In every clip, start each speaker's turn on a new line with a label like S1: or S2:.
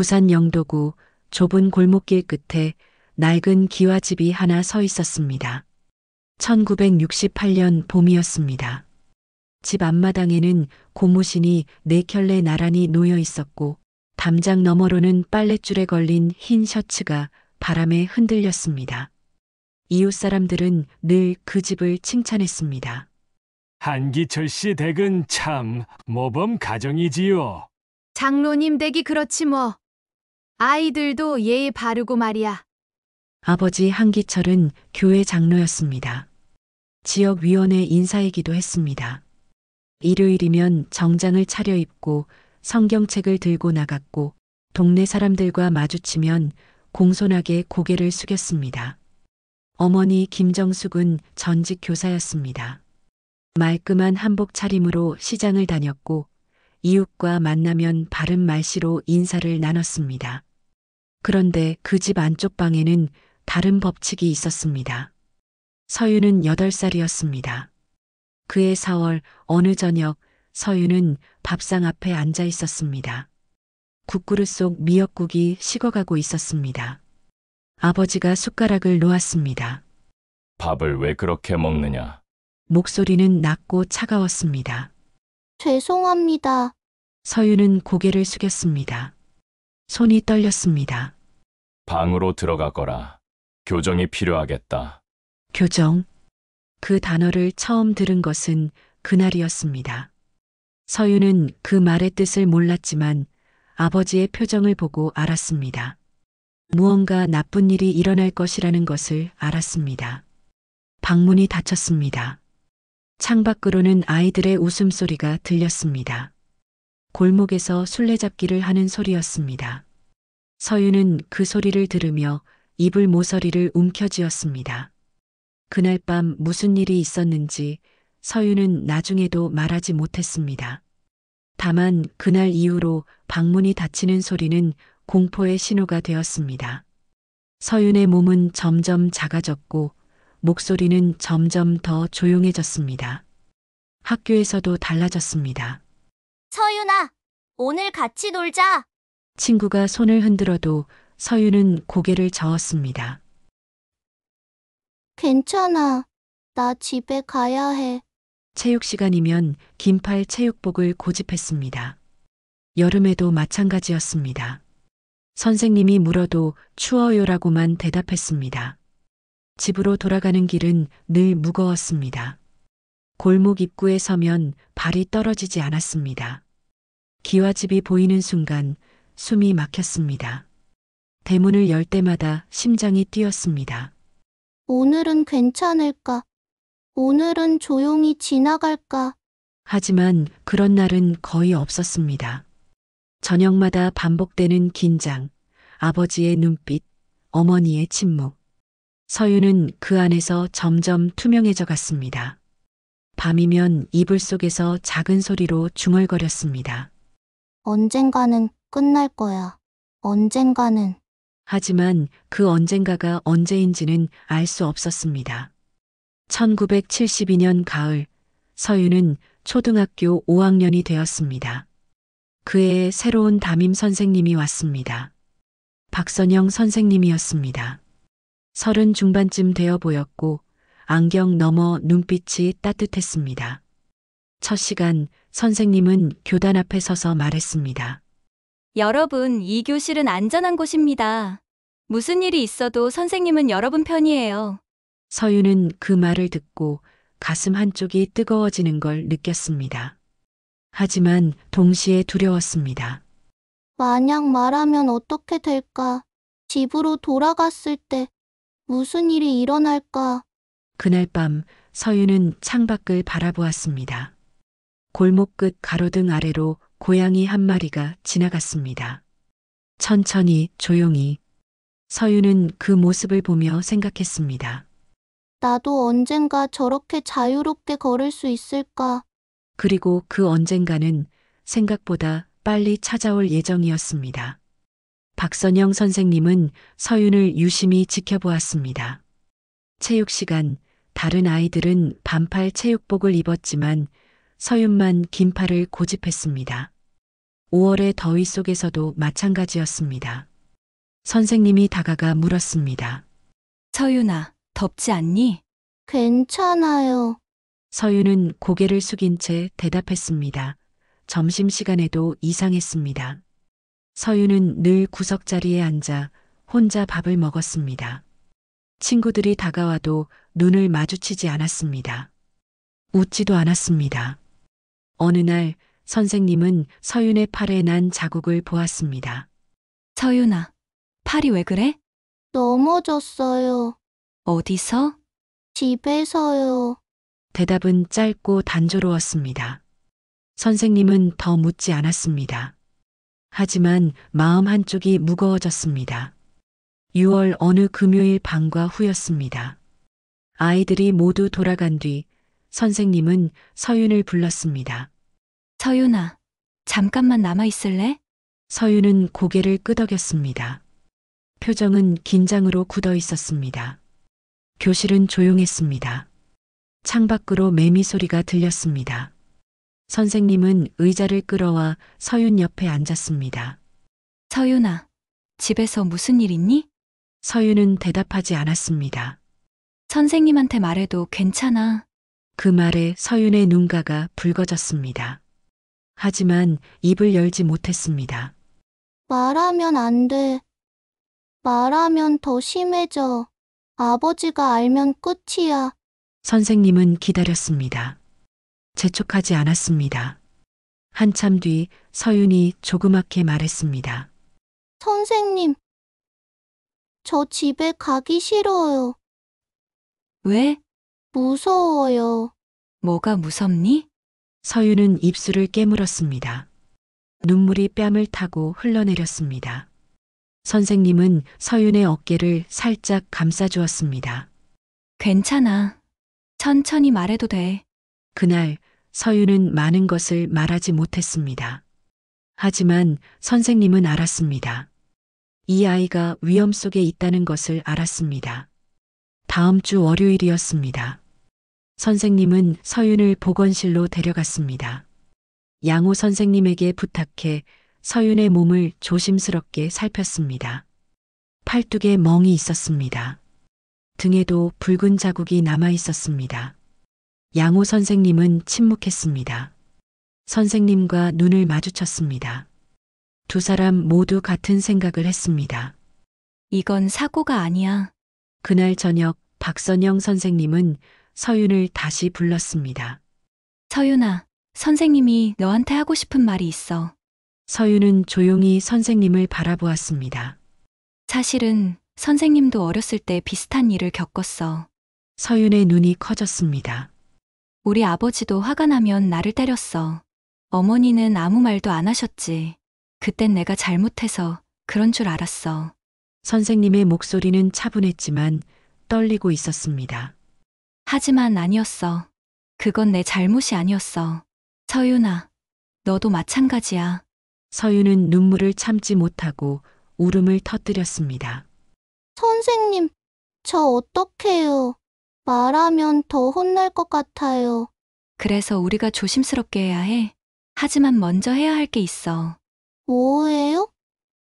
S1: 부산 영도구 좁은 골목길 끝에 낡은 기와집이 하나 서 있었습니다. 1968년 봄이었습니다. 집 앞마당에는 고무신이 4켤레 나란히 놓여 있었고 담장 너머로는 빨랫줄에 걸린 흰 셔츠가 바람에 흔들렸습니다. 이웃 사람들은 늘 그 집을 칭찬했습니다.
S2: 한기철 씨 댁은 참 모범 가정이지요.
S3: 장로님 댁이 그렇지 뭐. 아이들도 예의 바르고 말이야.
S1: 아버지 한기철은 교회 장로였습니다. 지역위원회 인사이기도 했습니다. 일요일이면 정장을 차려입고 성경책을 들고 나갔고 동네 사람들과 마주치면 공손하게 고개를 숙였습니다. 어머니 김정숙은 전직 교사였습니다. 말끔한 한복 차림으로 시장을 다녔고 이웃과 만나면 바른 말씨로 인사를 나눴습니다. 그런데 그 집 안쪽 방에는 다른 법칙이 있었습니다. 서유는 8살이었습니다. 그해 4월 어느 저녁 서유는 밥상 앞에 앉아 있었습니다. 국그릇 속 미역국이 식어가고 있었습니다. 아버지가 숟가락을 놓았습니다.
S4: 밥을 왜 그렇게 먹느냐?
S1: 목소리는 낮고 차가웠습니다.
S5: 죄송합니다.
S1: 서유는 고개를 숙였습니다. 손이 떨렸습니다.
S4: 방으로 들어가거라. 교정이 필요하겠다.
S1: 교정. 그 단어를 처음 들은 것은 그날이었습니다. 서유는 그 말의 뜻을 몰랐지만 아버지의 표정을 보고 알았습니다. 무언가 나쁜 일이 일어날 것이라는 것을 알았습니다. 방문이 닫혔습니다. 창밖으로는 아이들의 웃음소리가 들렸습니다. 골목에서 술래잡기를 하는 소리였습니다. 서유는 그 소리를 들으며 이불 모서리를 움켜쥐었습니다. 그날 밤 무슨 일이 있었는지 서유는 나중에도 말하지 못했습니다. 다만 그날 이후로 방문이 닫히는 소리는 공포의 신호가 되었습니다. 서윤의 몸은 점점 작아졌고 목소리는 점점 더 조용해졌습니다. 학교에서도 달라졌습니다.
S5: 서윤아, 오늘 같이 놀자.
S1: 친구가 손을 흔들어도 서윤은 고개를 저었습니다.
S5: 괜찮아. 나 집에 가야 해.
S1: 체육 시간이면 긴팔 체육복을 고집했습니다. 여름에도 마찬가지였습니다. 선생님이 물어도 추워요라고만 대답했습니다. 집으로 돌아가는 길은 늘 무거웠습니다. 골목 입구에 서면 발이 떨어지지 않았습니다. 기와집이 보이는 순간 숨이 막혔습니다. 대문을 열 때마다 심장이 뛰었습니다.
S5: 오늘은 괜찮을까? 오늘은 조용히 지나갈까?
S1: 하지만 그런 날은 거의 없었습니다. 저녁마다 반복되는 긴장, 아버지의 눈빛, 어머니의 침묵. 서유는 그 안에서 점점 투명해져 갔습니다. 밤이면 이불 속에서 작은 소리로 중얼거렸습니다.
S5: 언젠가는 끝날 거야. 언젠가는.
S1: 하지만 그 언젠가가 언제인지는 알 수 없었습니다. 1972년 가을, 서유는 초등학교 5학년이 되었습니다. 그해에 새로운 담임 선생님이 왔습니다. 박선영 선생님이었습니다. 30 중반쯤 되어 보였고 안경 너머 눈빛이 따뜻했습니다. 첫 시간 선생님은 교단 앞에 서서 말했습니다.
S6: 여러분, 이 교실은 안전한 곳입니다. 무슨 일이 있어도 선생님은 여러분 편이에요.
S1: 서유는 그 말을 듣고 가슴 한쪽이 뜨거워지는 걸 느꼈습니다. 하지만 동시에 두려웠습니다.
S5: 만약 말하면 어떻게 될까? 집으로 돌아갔을 때 무슨 일이 일어날까?
S1: 그날 밤 서유는 창밖을 바라보았습니다. 골목 끝 가로등 아래로 고양이 한 마리가 지나갔습니다. 천천히 조용히. 서유는 그 모습을 보며 생각했습니다.
S5: 나도 언젠가 저렇게 자유롭게 걸을 수 있을까?
S1: 그리고 그 언젠가는 생각보다 빨리 찾아올 예정이었습니다. 박선영 선생님은 서윤을 유심히 지켜보았습니다. 체육 시간, 다른 아이들은 반팔 체육복을 입었지만 서윤만 긴팔을 고집했습니다. 5월의 더위 속에서도 마찬가지였습니다. 선생님이 다가가 물었습니다.
S6: 서윤아, 덥지 않니?
S5: 괜찮아요.
S1: 서윤은 고개를 숙인 채 대답했습니다. 점심시간에도 이상했습니다. 서윤은 늘 구석자리에 앉아 혼자 밥을 먹었습니다. 친구들이 다가와도 눈을 마주치지 않았습니다. 웃지도 않았습니다. 어느 날 선생님은 서윤의 팔에 난 자국을 보았습니다.
S6: 서윤아, 팔이 왜 그래?
S5: 넘어졌어요.
S6: 어디서?
S5: 집에서요.
S1: 대답은 짧고 단조로웠습니다. 선생님은 더 묻지 않았습니다. 하지만 마음 한쪽이 무거워졌습니다. 6월 어느 금요일 밤과 후였습니다. 아이들이 모두 돌아간 뒤 선생님은 서윤을 불렀습니다.
S6: 서윤아, 잠깐만 남아 있을래?
S1: 서윤은 고개를 끄덕였습니다. 표정은 긴장으로 굳어 있었습니다. 교실은 조용했습니다. 창밖으로 매미 소리가 들렸습니다. 선생님은 의자를 끌어와 서윤 옆에 앉았습니다.
S6: 서윤아, 집에서 무슨 일 있니?
S1: 서윤은 대답하지 않았습니다.
S6: 선생님한테 말해도 괜찮아.
S1: 그 말에 서윤의 눈가가 붉어졌습니다. 하지만 입을 열지 못했습니다.
S5: 말하면 안 돼. 말하면 더 심해져. 아버지가 알면 끝이야.
S1: 선생님은 기다렸습니다. 재촉하지 않았습니다. 한참 뒤 서윤이 조그맣게 말했습니다.
S5: 선생님, 저 집에 가기 싫어요.
S6: 왜?
S5: 무서워요.
S6: 뭐가 무섭니?
S1: 서윤은 입술을 깨물었습니다. 눈물이 뺨을 타고 흘러내렸습니다. 선생님은 서윤의 어깨를 살짝 감싸주었습니다.
S6: 괜찮아. 천천히 말해도 돼.
S1: 그날 서윤은 많은 것을 말하지 못했습니다. 하지만 선생님은 알았습니다. 이 아이가 위험 속에 있다는 것을 알았습니다. 다음 주 월요일이었습니다. 선생님은 서윤을 보건실로 데려갔습니다. 양호 선생님에게 부탁해 서윤의 몸을 조심스럽게 살폈습니다. 팔뚝에 멍이 있었습니다. 등에도 붉은 자국이 남아 있었습니다. 양호 선생님은 침묵했습니다. 선생님과 눈을 마주쳤습니다. 두 사람 모두 같은 생각을 했습니다.
S6: 이건 사고가 아니야.
S1: 그날 저녁 박선영 선생님은 서윤을 다시 불렀습니다.
S6: 서윤아, 선생님이 너한테 하고 싶은 말이 있어.
S1: 서윤은 조용히 선생님을 바라보았습니다.
S6: 사실은 선생님도 어렸을 때 비슷한 일을 겪었어.
S1: 서윤의 눈이 커졌습니다.
S6: 우리 아버지도 화가 나면 나를 때렸어. 어머니는 아무 말도 안 하셨지. 그땐 내가 잘못해서 그런 줄 알았어.
S1: 선생님의 목소리는 차분했지만 떨리고 있었습니다.
S6: 하지만 아니었어. 그건 내 잘못이 아니었어. 서윤아, 너도 마찬가지야.
S1: 서윤은 눈물을 참지 못하고 울음을 터뜨렸습니다.
S5: 선생님, 저 어떡해요. 말하면 더 혼날 것 같아요.
S6: 그래서 우리가 조심스럽게 해야 해. 하지만 먼저 해야 할 게 있어.
S5: 뭐예요?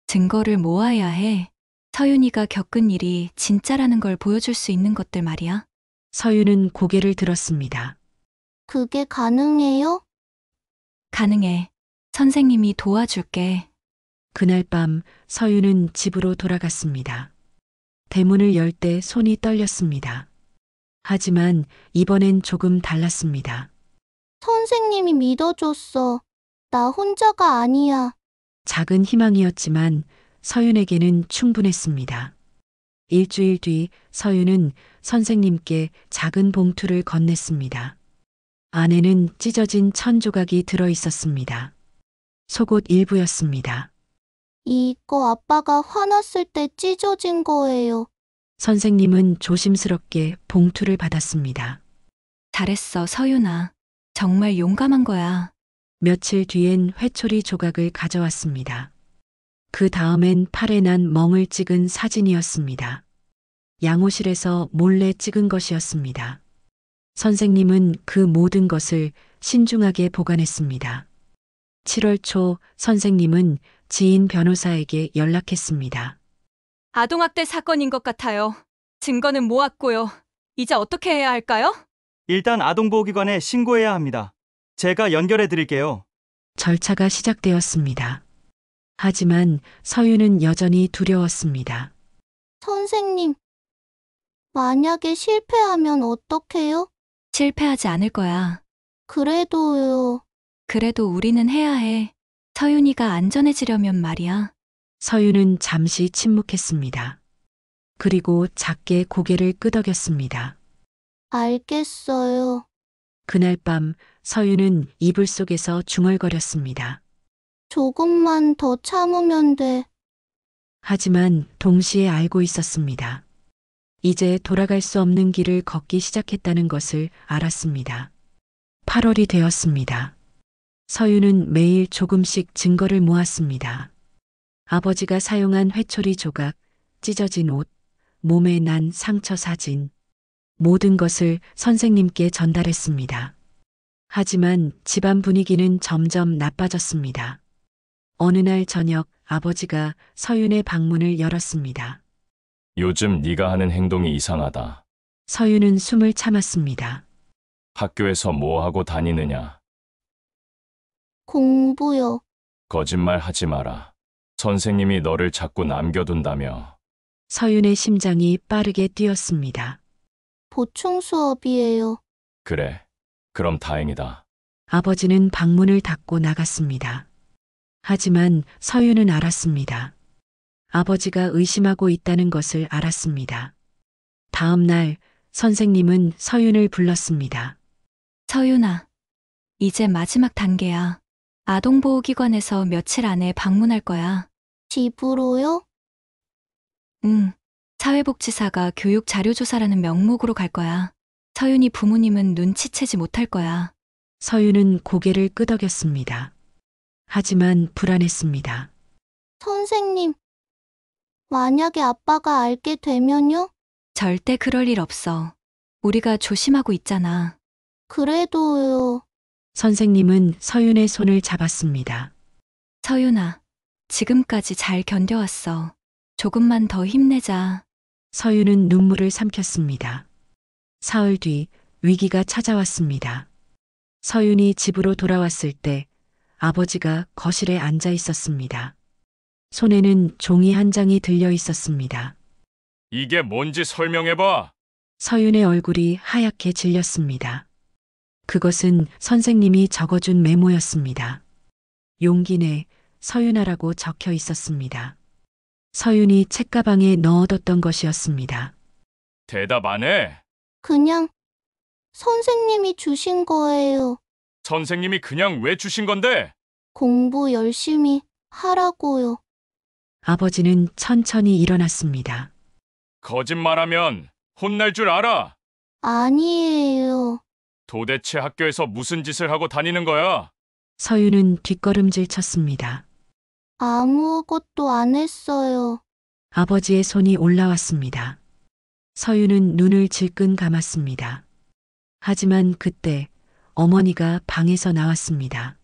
S6: 증거를 모아야 해. 서윤이가 겪은 일이 진짜라는 걸 보여줄 수 있는 것들 말이야.
S1: 서윤은 고개를 들었습니다.
S5: 그게 가능해요?
S6: 가능해. 선생님이 도와줄게.
S1: 그날 밤 서윤은 집으로 돌아갔습니다. 대문을 열 때 손이 떨렸습니다. 하지만 이번엔 조금 달랐습니다.
S5: 선생님이 믿어줬어. 나 혼자가 아니야.
S1: 작은 희망이었지만 서윤에게는 충분했습니다. 일주일 뒤 서윤은 선생님께 작은 봉투를 건넸습니다. 안에는 찢어진 천 조각이 들어 있었습니다. 속옷 일부였습니다.
S5: 이거 아빠가 화났을 때 찢어진 거예요.
S1: 선생님은 조심스럽게 봉투를 받았습니다.
S6: 잘했어, 서윤아. 정말 용감한 거야.
S1: 며칠 뒤엔 회초리 조각을 가져왔습니다. 그 다음엔 팔에 난 멍을 찍은 사진이었습니다. 양호실에서 몰래 찍은 것이었습니다. 선생님은 그 모든 것을 신중하게 보관했습니다. 7월 초 선생님은 지인 변호사에게 연락했습니다.
S6: 아동학대 사건인 것 같아요. 증거는 모았고요. 이제 어떻게 해야 할까요?
S7: 일단 아동보호기관에 신고해야 합니다. 제가 연결해 드릴게요.
S1: 절차가 시작되었습니다. 하지만 서윤은 여전히 두려웠습니다.
S5: 선생님, 만약에 실패하면 어떡해요?
S6: 실패하지 않을 거야.
S5: 그래도요.
S6: 그래도 우리는 해야 해. 서윤이가 안전해지려면 말이야.
S1: 서윤은 잠시 침묵했습니다. 그리고 작게 고개를 끄덕였습니다.
S5: 알겠어요.
S1: 그날 밤 서윤은 이불 속에서 중얼거렸습니다.
S5: 조금만 더 참으면 돼.
S1: 하지만 동시에 알고 있었습니다. 이제 돌아갈 수 없는 길을 걷기 시작했다는 것을 알았습니다. 8월이 되었습니다. 서윤은 매일 조금씩 증거를 모았습니다. 아버지가 사용한 회초리 조각, 찢어진 옷, 몸에 난 상처 사진, 모든 것을 선생님께 전달했습니다. 하지만 집안 분위기는 점점 나빠졌습니다. 어느 날 저녁 아버지가 서윤의 방문을 열었습니다.
S4: 요즘 네가 하는 행동이 이상하다.
S1: 서윤은 숨을 참았습니다.
S4: 학교에서 뭐 하고 다니느냐?
S5: 공부요.
S4: 거짓말 하지 마라. 선생님이 너를 자꾸 남겨둔다며.
S1: 서윤의 심장이 빠르게 뛰었습니다.
S5: 보충 수업이에요.
S4: 그래. 그럼 다행이다.
S1: 아버지는 방문을 닫고 나갔습니다. 하지만 서윤은 알았습니다. 아버지가 의심하고 있다는 것을 알았습니다. 다음 날 선생님은 서윤을 불렀습니다.
S6: 서윤아, 이제 마지막 단계야. 아동보호기관에서 며칠 안에 방문할 거야.
S5: 집으로요?
S6: 응. 사회복지사가 교육 자료조사라는 명목으로 갈 거야. 서윤이 부모님은 눈치채지 못할 거야.
S1: 서윤은 고개를 끄덕였습니다. 하지만 불안했습니다.
S5: 선생님, 만약에 아빠가 알게 되면요?
S6: 절대 그럴 일 없어. 우리가 조심하고 있잖아.
S5: 그래도요.
S1: 선생님은 서윤의 손을 잡았습니다.
S6: 서윤아, 지금까지 잘 견뎌왔어. 조금만 더 힘내자.
S1: 서윤은 눈물을 삼켰습니다. 사흘 뒤 위기가 찾아왔습니다. 서윤이 집으로 돌아왔을 때 아버지가 거실에 앉아 있었습니다. 손에는 종이 한 장이 들려 있었습니다.
S4: 이게 뭔지 설명해봐.
S1: 서윤의 얼굴이 하얗게 질렸습니다. 그것은 선생님이 적어준 메모였습니다. 용기 내 서윤아라고 적혀 있었습니다. 서윤이 책가방에 넣어뒀던 것이었습니다.
S4: 대답 안 해.
S5: 그냥 선생님이 주신 거예요.
S4: 선생님이 그냥 왜 주신 건데?
S5: 공부 열심히 하라고요.
S1: 아버지는 천천히 일어났습니다.
S4: 거짓말하면 혼날 줄 알아.
S5: 아니에요.
S4: 도대체 학교에서 무슨 짓을 하고 다니는 거야?
S1: 서윤은 뒷걸음질 쳤습니다.
S5: 아무것도 안 했어요.
S1: 아버지의 손이 올라왔습니다. 서윤은 눈을 질끈 감았습니다. 하지만 그때 어머니가 방에서 나왔습니다.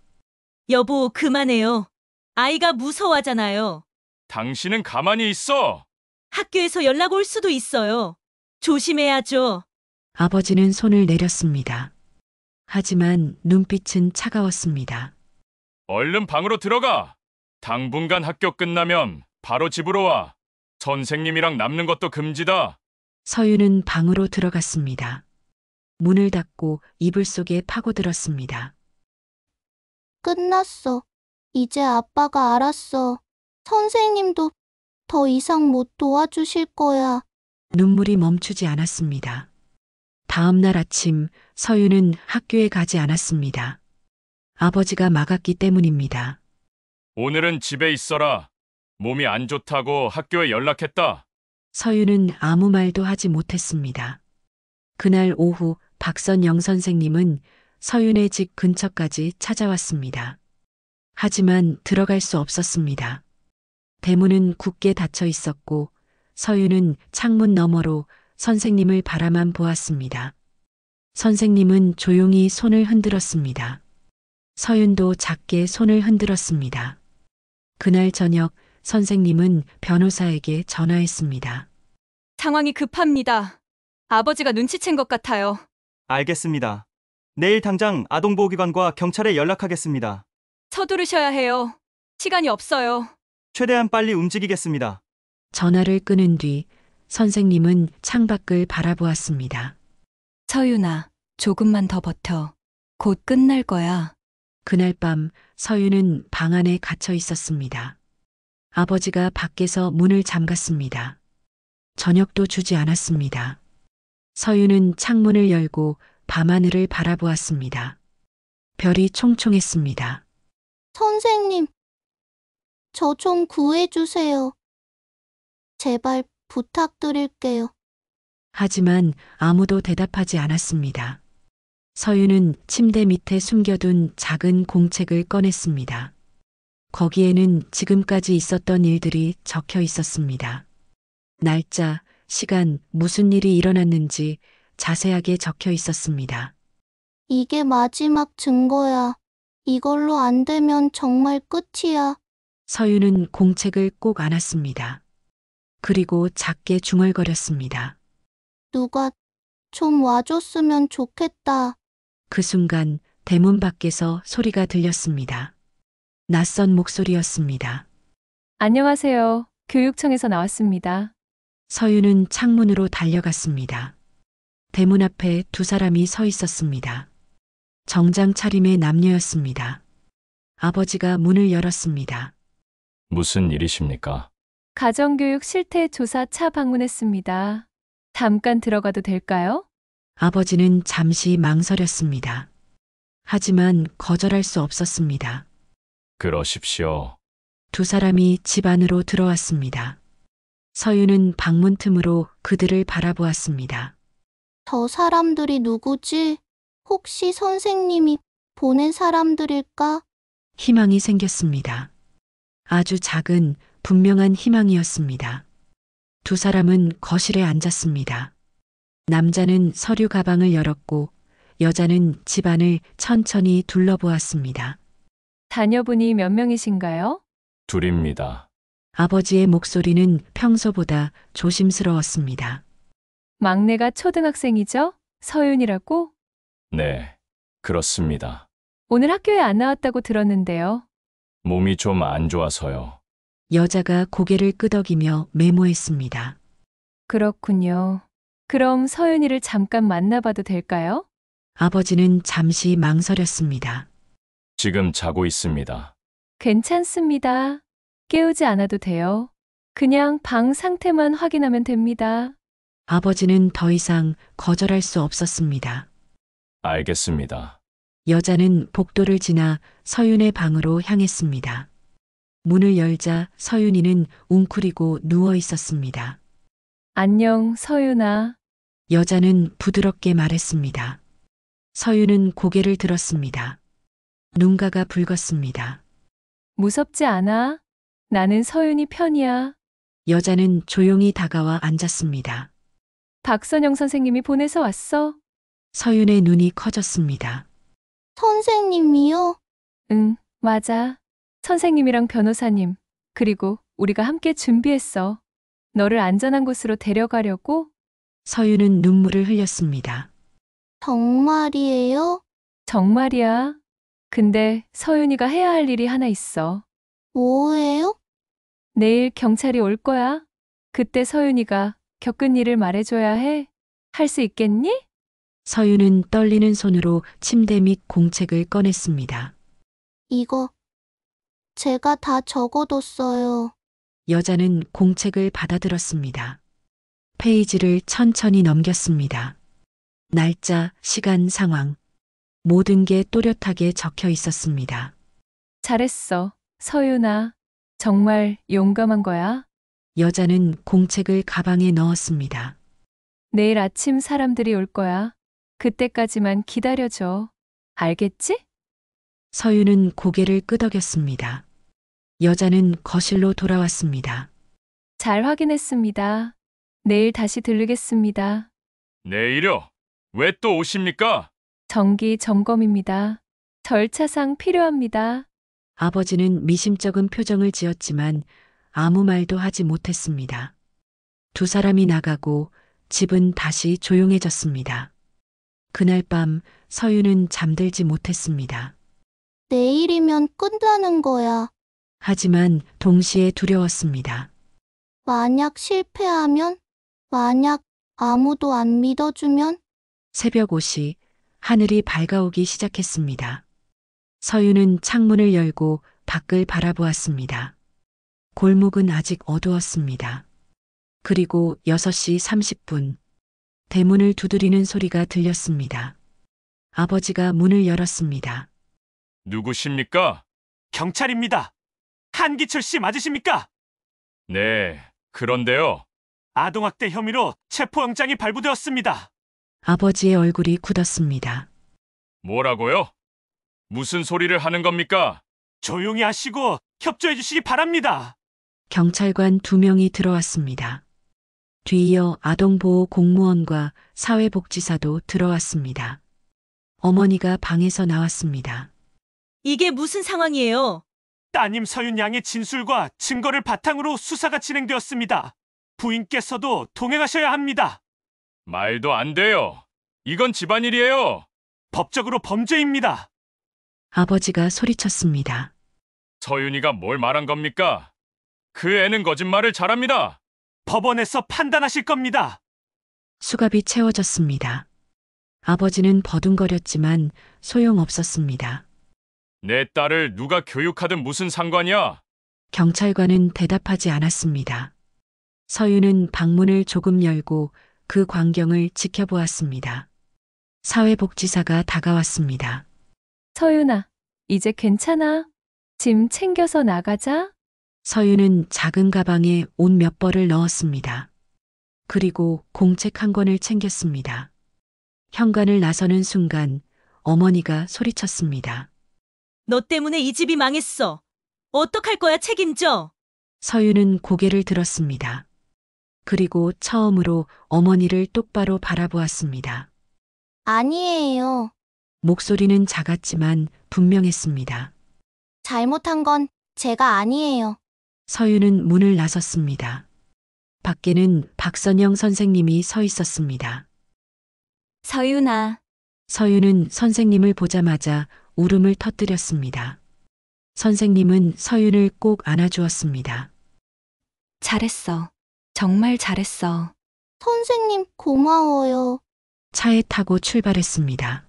S8: 여보, 그만해요. 아이가 무서워하잖아요.
S4: 당신은 가만히 있어.
S8: 학교에서 연락 올 수도 있어요. 조심해야죠.
S1: 아버지는 손을 내렸습니다. 하지만 눈빛은 차가웠습니다.
S4: 얼른 방으로 들어가. 당분간 학교 끝나면 바로 집으로 와. 선생님이랑 남는 것도 금지다.
S1: 서윤은 방으로 들어갔습니다. 문을 닫고 이불 속에 파고들었습니다.
S5: 끝났어. 이제 아빠가 알았어. 선생님도 더 이상 못 도와주실 거야.
S1: 눈물이 멈추지 않았습니다. 다음 날 아침 서윤은 학교에 가지 않았습니다. 아버지가 막았기 때문입니다.
S4: 오늘은 집에 있어라. 몸이 안 좋다고 학교에 연락했다.
S1: 서윤은 아무 말도 하지 못했습니다. 그날 오후 박선영 선생님은 서윤의 집 근처까지 찾아왔습니다. 하지만 들어갈 수 없었습니다. 대문은 굳게 닫혀 있었고 서윤은 창문 너머로 선생님을 바라만 보았습니다. 선생님은 조용히 손을 흔들었습니다. 서윤도 작게 손을 흔들었습니다. 그날 저녁 선생님은 변호사에게 전화했습니다.
S6: 상황이 급합니다. 아버지가 눈치챈 것 같아요.
S7: 알겠습니다. 내일 당장 아동보호기관과 경찰에 연락하겠습니다.
S6: 서두르셔야 해요. 시간이 없어요.
S7: 최대한 빨리 움직이겠습니다.
S1: 전화를 끊은 뒤 선생님은 창밖을 바라보았습니다.
S6: 서윤아, 조금만 더 버텨. 곧 끝날 거야.
S1: 그날 밤 서윤은 방 안에 갇혀 있었습니다. 아버지가 밖에서 문을 잠갔습니다. 저녁도 주지 않았습니다. 서윤은 창문을 열고 밤하늘을 바라보았습니다. 별이 총총했습니다.
S5: 선생님, 저 좀 구해주세요. 제발 부탁드릴게요.
S1: 하지만 아무도 대답하지 않았습니다. 서윤은 침대 밑에 숨겨둔 작은 공책을 꺼냈습니다. 거기에는 지금까지 있었던 일들이 적혀 있었습니다. 날짜, 시간, 무슨 일이 일어났는지 자세하게 적혀 있었습니다.
S5: 이게 마지막 증거야. 이걸로 안 되면 정말 끝이야.
S1: 서윤은 공책을 꼭 안았습니다. 그리고 작게 중얼거렸습니다.
S5: 누가 좀 와줬으면 좋겠다.
S1: 그 순간 대문 밖에서 소리가 들렸습니다. 낯선 목소리였습니다.
S9: 안녕하세요. 교육청에서 나왔습니다.
S1: 서윤은 창문으로 달려갔습니다. 대문 앞에 두 사람이 서 있었습니다. 정장 차림의 남녀였습니다. 아버지가 문을 열었습니다.
S4: 무슨 일이십니까?
S9: 가정교육 실태조사 차 방문했습니다. 잠깐 들어가도 될까요?
S1: 아버지는 잠시 망설였습니다. 하지만 거절할 수 없었습니다.
S4: 그러십시오.
S1: 두 사람이 집 안으로 들어왔습니다. 서윤은 방문 틈으로 그들을 바라보았습니다.
S5: 저 사람들이 누구지? 혹시 선생님이 보낸 사람들일까?
S1: 희망이 생겼습니다. 아주 작은 분명한 희망이었습니다. 두 사람은 거실에 앉았습니다. 남자는 서류 가방을 열었고 여자는 집안을 천천히 둘러보았습니다.
S9: 자녀분이 몇 명이신가요?
S4: 둘입니다.
S1: 아버지의 목소리는 평소보다 조심스러웠습니다.
S9: 막내가 초등학생이죠? 서윤이라고?
S4: 네, 그렇습니다.
S9: 오늘 학교에 안 나왔다고 들었는데요.
S4: 몸이 좀 안 좋아서요.
S1: 여자가 고개를 끄덕이며 메모했습니다.
S9: 그렇군요. 그럼 서윤이를 잠깐 만나봐도 될까요?
S1: 아버지는 잠시 망설였습니다.
S4: 지금 자고 있습니다.
S9: 괜찮습니다. 깨우지 않아도 돼요. 그냥 방 상태만 확인하면 됩니다.
S1: 아버지는 더 이상 거절할 수 없었습니다.
S4: 알겠습니다.
S1: 여자는 복도를 지나 서윤의 방으로 향했습니다. 문을 열자 서윤이는 웅크리고 누워 있었습니다.
S9: 안녕, 서윤아.
S1: 여자는 부드럽게 말했습니다. 서윤은 고개를 들었습니다. 눈가가 붉었습니다.
S9: 무섭지 않아? 나는 서윤이 편이야.
S1: 여자는 조용히 다가와 앉았습니다.
S9: 박선영 선생님이 보내서 왔어?
S1: 서윤의 눈이 커졌습니다.
S5: 선생님이요?
S9: 응, 맞아. 선생님이랑 변호사님, 그리고 우리가 함께 준비했어. 너를 안전한 곳으로 데려가려고?
S1: 서윤은 눈물을 흘렸습니다.
S5: 정말이에요?
S9: 정말이야. 근데 서윤이가 해야 할 일이 하나 있어.
S5: 뭐예요?
S9: 내일 경찰이 올 거야. 그때 서윤이가 겪은 일을 말해줘야 해. 할 수 있겠니?
S1: 서윤은 떨리는 손으로 침대 밑 공책을 꺼냈습니다.
S5: 이거 제가 다 적어뒀어요.
S1: 여자는 공책을 받아들었습니다. 페이지를 천천히 넘겼습니다. 날짜, 시간, 상황. 모든 게 또렷하게 적혀 있었습니다.
S9: 잘했어, 서윤아. 정말 용감한 거야.
S1: 여자는 공책을 가방에 넣었습니다.
S9: 내일 아침 사람들이 올 거야. 그때까지만 기다려줘. 알겠지?
S1: 서윤은 고개를 끄덕였습니다. 여자는 거실로 돌아왔습니다.
S9: 잘 확인했습니다. 내일 다시 들르겠습니다.
S4: 내일요? 왜 또 오십니까?
S9: 정기 점검입니다. 절차상 필요합니다.
S1: 아버지는 미심쩍은 표정을 지었지만 아무 말도 하지 못했습니다. 두 사람이 나가고 집은 다시 조용해졌습니다. 그날 밤 서유는 잠들지 못했습니다.
S5: 내일이면 끝나는 거야.
S1: 하지만 동시에 두려웠습니다.
S5: 만약 실패하면? 만약 아무도 안 믿어주면?
S1: 새벽 5시 하늘이 밝아오기 시작했습니다. 서유는 창문을 열고 밖을 바라보았습니다. 골목은 아직 어두웠습니다. 그리고 6시 30분 대문을 두드리는 소리가 들렸습니다. 아버지가 문을 열었습니다.
S4: 누구십니까?
S7: 경찰입니다. 한기철 씨 맞으십니까?
S4: 네, 그런데요.
S7: 아동학대 혐의로 체포영장이 발부되었습니다.
S1: 아버지의 얼굴이 굳었습니다.
S4: 뭐라고요? 무슨 소리를 하는 겁니까?
S7: 조용히 하시고 협조해 주시기 바랍니다.
S1: 경찰관 2명이 들어왔습니다. 뒤이어 아동보호 공무원과 사회복지사도 들어왔습니다. 어머니가 방에서 나왔습니다.
S8: 이게 무슨 상황이에요?
S7: 따님 서윤 양의 진술과 증거를 바탕으로 수사가 진행되었습니다. 부인께서도 동행하셔야 합니다.
S4: 말도 안 돼요. 이건 집안일이에요.
S7: 법적으로 범죄입니다.
S1: 아버지가 소리쳤습니다.
S4: 서윤이가 뭘 말한 겁니까? 그 애는 거짓말을 잘합니다.
S7: 법원에서 판단하실 겁니다.
S1: 수갑이 채워졌습니다. 아버지는 버둥거렸지만 소용없었습니다.
S4: 내 딸을 누가 교육하든 무슨 상관이야?
S1: 경찰관은 대답하지 않았습니다. 서유는 방문을 조금 열고 그 광경을 지켜보았습니다. 사회복지사가 다가왔습니다.
S9: 서윤아, 이제 괜찮아? 짐 챙겨서 나가자.
S1: 서유는 작은 가방에 옷 몇 벌을 넣었습니다. 그리고 공책 한 권을 챙겼습니다. 현관을 나서는 순간 어머니가 소리쳤습니다.
S8: 너 때문에 이 집이 망했어. 어떡할 거야, 책임져.
S1: 서유는 고개를 들었습니다. 그리고 처음으로 어머니를 똑바로 바라보았습니다.
S5: 아니에요.
S1: 목소리는 작았지만 분명했습니다.
S5: 잘못한 건 제가 아니에요.
S1: 서유는 문을 나섰습니다. 밖에는 박선영 선생님이 서 있었습니다.
S6: 서윤아,
S1: 서유는 선생님을 보자마자 울음을 터뜨렸습니다. 선생님은 서윤을 꼭 안아주었습니다.
S6: 잘했어. 정말 잘했어.
S5: 선생님 고마워요.
S1: 차에 타고 출발했습니다.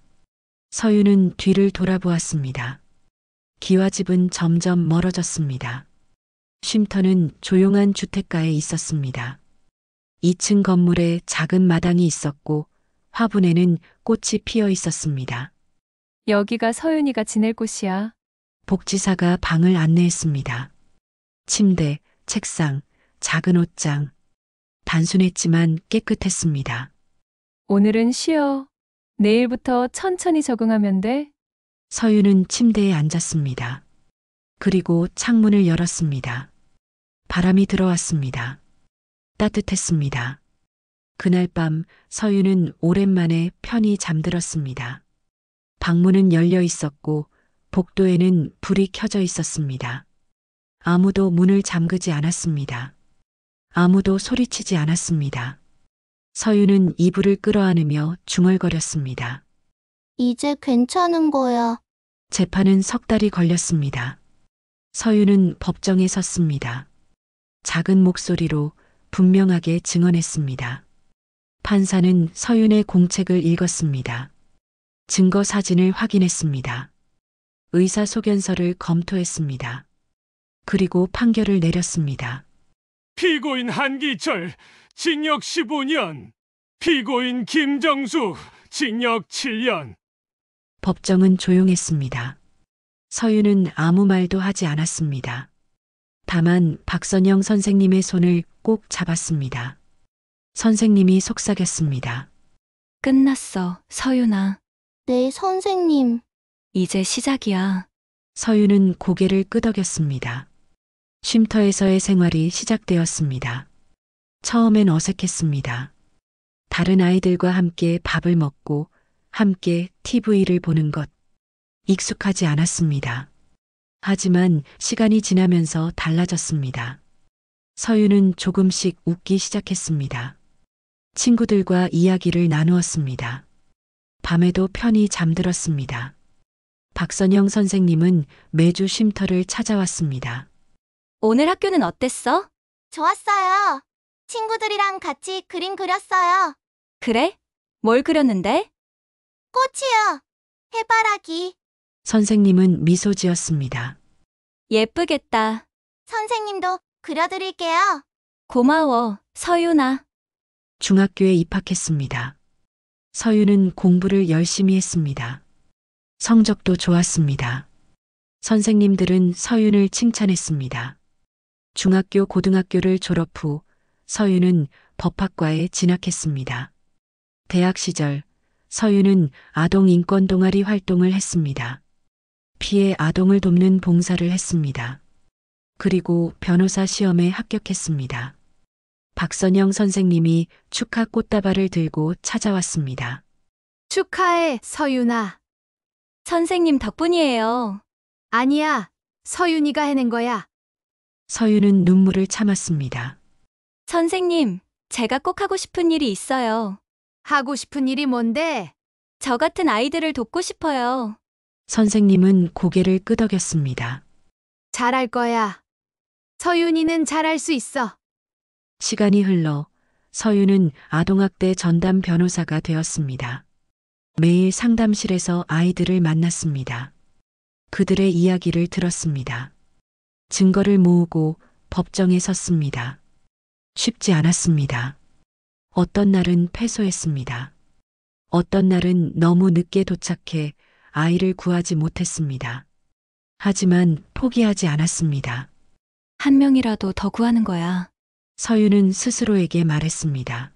S1: 서유는 뒤를 돌아보았습니다. 기와집은 점점 멀어졌습니다. 쉼터는 조용한 주택가에 있었습니다. 2층 건물에 작은 마당이 있었고 화분에는 꽃이 피어 있었습니다.
S9: 여기가 서윤이가 지낼 곳이야.
S1: 복지사가 방을 안내했습니다. 침대, 책상, 작은 옷장. 단순했지만 깨끗했습니다.
S9: 오늘은 쉬어. 내일부터 천천히 적응하면 돼.
S1: 서유는 침대에 앉았습니다. 그리고 창문을 열었습니다. 바람이 들어왔습니다. 따뜻했습니다. 그날 밤 서유는 오랜만에 편히 잠들었습니다. 방문은 열려 있었고 복도에는 불이 켜져 있었습니다. 아무도 문을 잠그지 않았습니다. 아무도 소리치지 않았습니다. 서유는 이불을 끌어안으며 중얼거렸습니다.
S5: 이제 괜찮은 거야.
S1: 재판은 석 달이 걸렸습니다. 서유는 법정에 섰습니다. 작은 목소리로 분명하게 증언했습니다. 판사는 서윤의 공책을 읽었습니다. 증거 사진을 확인했습니다. 의사소견서를 검토했습니다. 그리고 판결을 내렸습니다.
S2: 피고인 한기철 징역 15년, 피고인 김정수 징역 7년.
S1: 법정은 조용했습니다. 서유는 아무 말도 하지 않았습니다. 다만 박선영 선생님의 손을 꼭 잡았습니다. 선생님이 속삭였습니다.
S6: 끝났어, 서윤아.
S5: 네, 선생님.
S6: 이제 시작이야.
S1: 서유는 고개를 끄덕였습니다. 쉼터에서의 생활이 시작되었습니다. 처음엔 어색했습니다. 다른 아이들과 함께 밥을 먹고 함께 TV를 보는 것. 익숙하지 않았습니다. 하지만 시간이 지나면서 달라졌습니다. 서윤은 조금씩 웃기 시작했습니다. 친구들과 이야기를 나누었습니다. 밤에도 편히 잠들었습니다. 박선영 선생님은 매주 쉼터를 찾아왔습니다.
S6: 오늘 학교는 어땠어?
S5: 좋았어요. 친구들이랑 같이 그림 그렸어요.
S6: 그래? 뭘 그렸는데?
S5: 꽃이요. 해바라기.
S1: 선생님은 미소 지었습니다.
S6: 예쁘겠다.
S5: 선생님도 그려드릴게요.
S6: 고마워, 서윤아.
S1: 중학교에 입학했습니다. 서윤은 공부를 열심히 했습니다. 성적도 좋았습니다. 선생님들은 서윤을 칭찬했습니다. 중학교, 고등학교를 졸업 후 서윤은 법학과에 진학했습니다. 대학 시절 서윤은 아동 인권 동아리 활동을 했습니다. 피해 아동을 돕는 봉사를 했습니다. 그리고 변호사 시험에 합격했습니다. 박선영 선생님이 축하 꽃다발을 들고 찾아왔습니다.
S3: 축하해, 서윤아.
S6: 선생님 덕분이에요.
S3: 아니야, 서윤이가 해낸 거야.
S1: 서윤은 눈물을 참았습니다.
S6: 선생님, 제가 꼭 하고 싶은 일이 있어요.
S3: 하고 싶은 일이 뭔데?
S6: 저 같은 아이들을 돕고 싶어요.
S1: 선생님은 고개를 끄덕였습니다.
S3: 잘할 거야. 서윤이는 잘할 수 있어.
S1: 시간이 흘러 서윤은 아동학대 전담 변호사가 되었습니다. 매일 상담실에서 아이들을 만났습니다. 그들의 이야기를 들었습니다. 증거를 모으고 법정에 섰습니다. 쉽지 않았습니다. 어떤 날은 패소했습니다. 어떤 날은 너무 늦게 도착해 아이를 구하지 못했습니다. 하지만 포기하지 않았습니다.
S6: 한 명이라도 더 구하는 거야.
S1: 서윤은 스스로에게 말했습니다.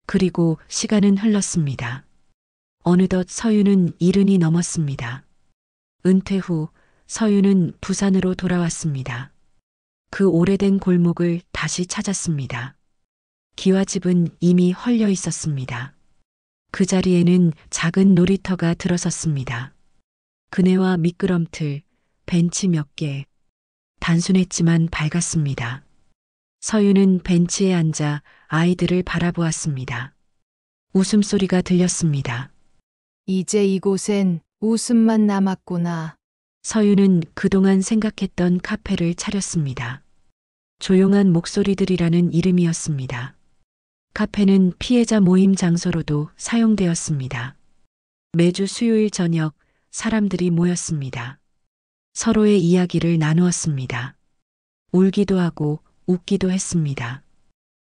S1: 그리고 시간은 흘렀습니다. 어느덧 서윤은 70이 넘었습니다. 은퇴 후 서윤은 부산으로 돌아왔습니다. 그 오래된 골목을 다시 찾았습니다. 기와집은 이미 헐려 있었습니다. 그 자리에는 작은 놀이터가 들어섰습니다. 그네와 미끄럼틀, 벤치 몇 개. 단순했지만 밝았습니다. 서윤은 벤치에 앉아 아이들을 바라보았습니다. 웃음소리가 들렸습니다.
S3: 이제 이곳엔 웃음만 남았구나.
S1: 서윤은 그동안 생각했던 카페를 차렸습니다. 조용한 목소리들이라는 이름이었습니다. 카페는 피해자 모임 장소로도 사용되었습니다. 매주 수요일 저녁 사람들이 모였습니다. 서로의 이야기를 나누었습니다. 울기도 하고 웃기도 했습니다.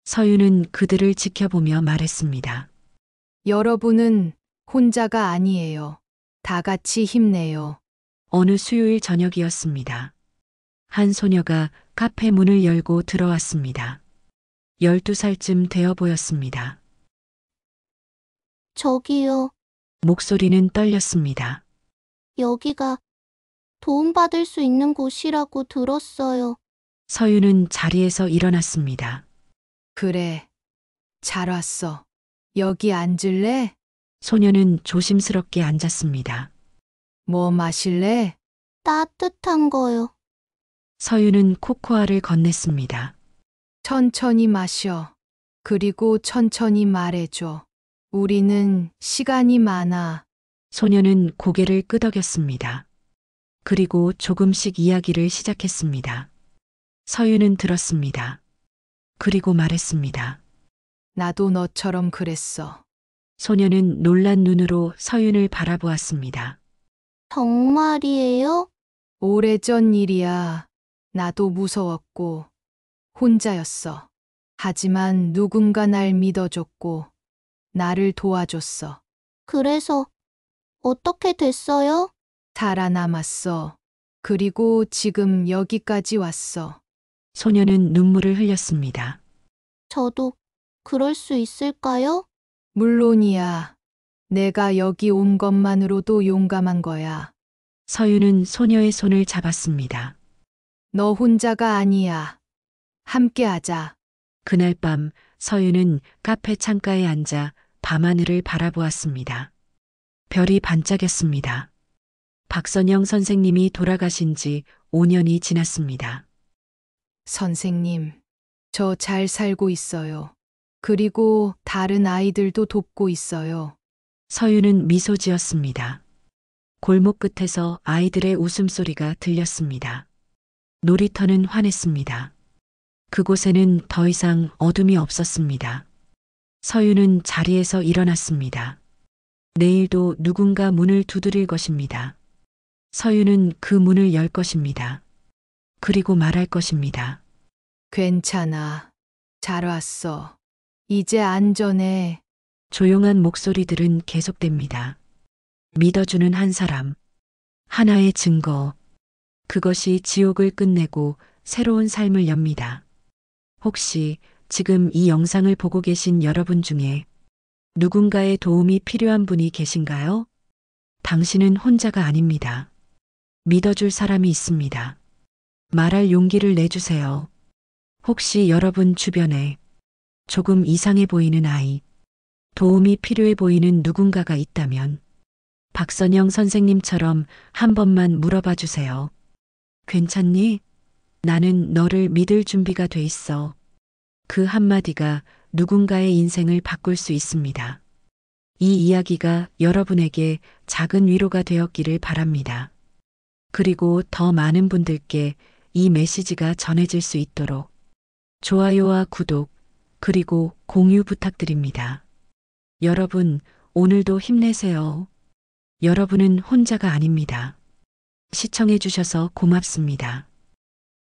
S1: 서윤은 그들을 지켜보며 말했습니다.
S3: 여러분은 혼자가 아니에요. 다 같이 힘내요.
S1: 어느 수요일 저녁이었습니다. 한 소녀가 카페 문을 열고 들어왔습니다. 12살쯤 되어 보였습니다.
S5: 저기요.
S1: 목소리는 떨렸습니다.
S5: 여기가 도움받을 수 있는 곳이라고 들었어요.
S1: 서윤은 자리에서 일어났습니다.
S3: 그래. 잘 왔어. 여기 앉을래?
S1: 소녀는 조심스럽게 앉았습니다.
S3: 뭐 마실래?
S5: 따뜻한 거요.
S1: 서윤은 코코아를 건넸습니다.
S3: 천천히 마셔. 그리고 천천히 말해줘. 우리는 시간이 많아.
S1: 소녀는 고개를 끄덕였습니다. 그리고 조금씩 이야기를 시작했습니다. 서윤은 들었습니다. 그리고 말했습니다.
S3: 나도 너처럼 그랬어.
S1: 소녀는 놀란 눈으로 서윤을 바라보았습니다.
S5: 정말이에요?
S3: 오래전 일이야. 나도 무서웠고 혼자였어. 하지만 누군가 날 믿어줬고 나를 도와줬어.
S5: 그래서 어떻게 됐어요?
S3: 살아남았어. 그리고 지금 여기까지 왔어.
S1: 소녀는 눈물을 흘렸습니다.
S5: 저도 그럴 수 있을까요?
S3: 물론이야. 내가 여기 온 것만으로도 용감한 거야.
S1: 서윤은 소녀의 손을 잡았습니다.
S3: 너 혼자가 아니야. 함께하자.
S1: 그날 밤 서윤은 카페 창가에 앉아 밤하늘을 바라보았습니다. 별이 반짝였습니다. 박선영 선생님이 돌아가신 지 5년이 지났습니다.
S3: 선생님, 저 잘 살고 있어요. 그리고 다른 아이들도 돕고 있어요.
S1: 서유는 미소 지었습니다. 골목 끝에서 아이들의 웃음소리가 들렸습니다. 놀이터는 환했습니다. 그곳에는 더 이상 어둠이 없었습니다. 서유는 자리에서 일어났습니다. 내일도 누군가 문을 두드릴 것입니다. 서유는 그 문을 열 것입니다. 그리고 말할 것입니다.
S3: 괜찮아. 잘 왔어. 이제 안전해.
S1: 조용한 목소리들은 계속됩니다. 믿어주는 한 사람, 하나의 증거, 그것이 지옥을 끝내고 새로운 삶을 엽니다. 혹시 지금 이 영상을 보고 계신 여러분 중에 누군가의 도움이 필요한 분이 계신가요? 당신은 혼자가 아닙니다. 믿어줄 사람이 있습니다. 말할 용기를 내주세요. 혹시 여러분 주변에 조금 이상해 보이는 아이, 도움이 필요해 보이는 누군가가 있다면 박선영 선생님처럼 한 번만 물어봐 주세요. 괜찮니? 나는 너를 믿을 준비가 돼 있어. 그 한마디가 누군가의 인생을 바꿀 수 있습니다. 이 이야기가 여러분에게 작은 위로가 되었기를 바랍니다. 그리고 더 많은 분들께 이 메시지가 전해질 수 있도록 좋아요와 구독, 그리고 공유 부탁드립니다. 여러분, 오늘도 힘내세요. 여러분은 혼자가 아닙니다. 시청해 주셔서 고맙습니다.